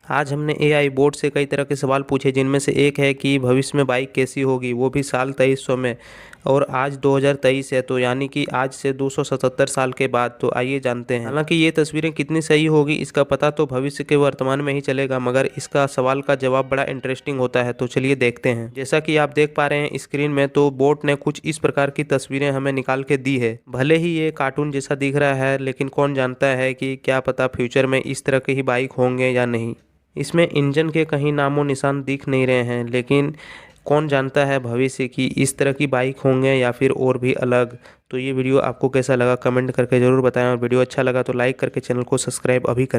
आज हमने AI board से कई तरह के सवाल पूछे, जिनमें से एक है कि भविष्य में बाइक कैसी होगी, वो भी साल 2300 में। और आज 2023 है, तो यानी कि आज से 277 साल के बाद। तो आइए जानते हैं। हालांकि ये तस्वीरें कितनी सही होगी इसका पता तो भविष्य के वर्तमान में ही चलेगा, मगर इसका सवाल का जवाब बड़ा इंटरेस्टिंग होता है। तो चलिए देखते हैं। जैसा कि आप देख पा रहे हैं स्क्रीन में, तो बोर्ड ने कुछ इस प्रकार की तस्वीरें हमें निकाल के दी है। भले ही ये कार्टून जैसा दिख रहा है, लेकिन कौन जानता है कि क्या पता फ्यूचर में इस तरह के ही बाइक होंगे या नहीं। इसमें इंजन के कहीं नामो निशान दिख नहीं रहे हैं, लेकिन कौन जानता है भविष्य की इस तरह की बाइक होंगे या फिर और भी अलग। तो ये वीडियो आपको कैसा लगा कमेंट करके ज़रूर बताएं, और वीडियो अच्छा लगा तो लाइक करके चैनल को सब्सक्राइब अभी करें।